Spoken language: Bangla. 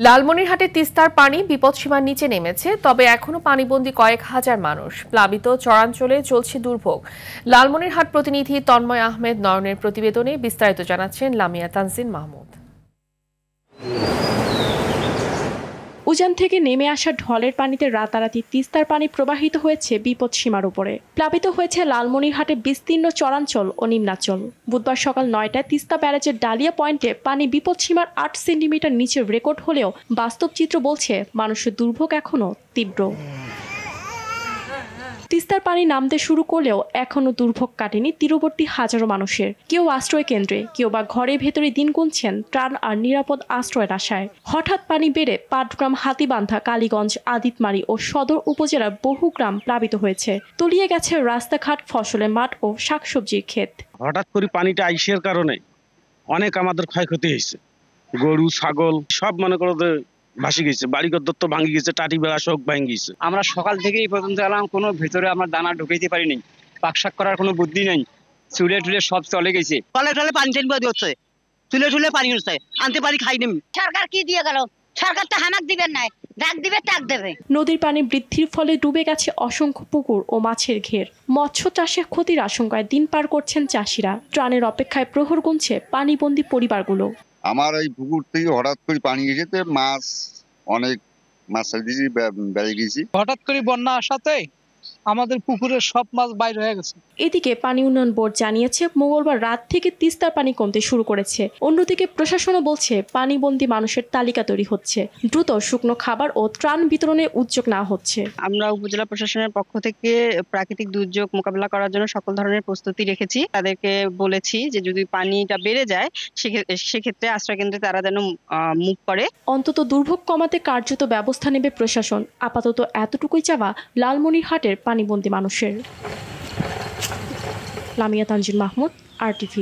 লালমনিরহাটে তিস্তার পানি বিপদসীমার নিচে নেমেছে, তবে এখনো পানিবন্দী কয়েক হাজার মানুষ। প্লাবিত চরাঞ্চলে চলছে দুর্ভোগ। লালমনিরহাট প্রতিনিধি তন্ময় আহমেদ নয়নের প্রতিবেদনে বিস্তারিত জানাচ্ছেন লামিয়া তানজিন মাহমুদ। উজান থেকে নেমে আসা ঢলের পানিতে রাতারাতি তিস্তার পানি প্রবাহিত হয়েছে বিপদসীমার উপরে। প্লাবিত হয়েছে লালমনিরহাটে বিস্তীর্ণ চরাঞ্চল ও নিম্নাঞ্চল। বুধবার সকাল ৯টায় তিস্তা ব্যারাজের ডালিয়া পয়েন্টে পানি বিপদসীমার ৮ সেন্টিমিটার নিচে রেকর্ড হলেও বাস্তব চিত্র বলছে মানুষের দুর্ভোগ এখনো তীব্র। তিস্তার পানি নামতে শুরু করলেও এখনো দুর্ভোগ কাটেনি তীরবর্তী হাজারো মানুষের। কেউ আশ্রয় কেন্দ্রে, কেউ বা ঘরের ভেতরে দিন গুনছেন ত্রাণ আর নিরাপদ আশ্রয়ের আশায়। হঠাৎ পানি বেড়ে পাটগ্রাম, হাতিবান্ধা, কালীগঞ্জ, আদিতমারি ও সদর উপজেলার বহু গ্রাম প্লাবিত হয়েছে। তলিয়ে গেছে রাস্তাঘাট, ফসলের মাঠ ও শাকসবজির ক্ষেত। হঠাৎ করে পানিটা আইসের কারণে অনেক আমাদের ক্ষয়ক্ষতি হয়েছে। গরু, ছাগল সব মনে করো ভাসি গেছে, বাড়িঘর তো ভাঙি গেছে, টাটি বেড়া সব ভাঙি গেছে। আমরা সকাল থেকে এই পর্যন্ত এলাম, কোনো ভেতরে আমরা দানা ঢুকাইতে পারিনি। পাকশাক করার কোনো বুদ্ধি নেই, চুলে টুলে সব চলে গেছে। টলে টলে পানি টেনে হচ্ছে, চুলে টুলে পানি হচ্ছে, আনতে পারি খাই নেই। সরকার কি দিয়ে গেল? সরকার তো হামাক দিবেন নাই, ডাক দিবে টাক দেবে। নদীর পানি বৃদ্ধির ফলে ডুবে গেছে অসংখ্য পুকুর ও মাছের ঘের। মৎস্য চাষে ক্ষতির আশঙ্কায় দিন পার করছেন চাষিরা। ত্রাণের অপেক্ষায় প্রহর গুনছে পানিবন্দী পরিবারগুলো। আমার এই পুকুর থেকে হঠাৎ করে পানি এসেছে, মাছ অনেক মাছ দিয়েছি, বেড়ে গেছি। হঠাৎ করে বন্যা আসাতে আমাদের পুকুরের সব মাছ বাইর হয়ে গেছে। এদিকে পানি উন্নয়ন বোর্ড জানিয়েছে মঙ্গলবার রাত থেকে তিস্তার পানি কমতে শুরু করেছে। অন্যদিকে প্রশাসনও বলছে পানিবন্দী মানুষের তালিকা তৈরি হচ্ছে। দ্রুত শুকনো খাবার ও ত্রাণ বিতরণের উদ্যোগ নেওয়া হচ্ছে। আমরা উপজেলা প্রশাসনের পক্ষ থেকে প্রাকৃতিক দুর্যোগ মোকাবিলা করার জন্য সকল ধরনের প্রস্তুতি রেখেছি। তাদেরকে বলেছি যে যদি পানিটা বেড়ে যায় সেক্ষেত্রে আশ্রয়কেন্দ্রে তারা যেন মুভ করে। অন্তত দুর্ভোগ কমাতে কার্যত ব্যবস্থা নেবে প্রশাসন। আপাতত এতটুকুই চাওয়া লালমনিরহাটের পানিবন্দী মানুষের। লামিয়া তানজিন মাহমুদ, RTV।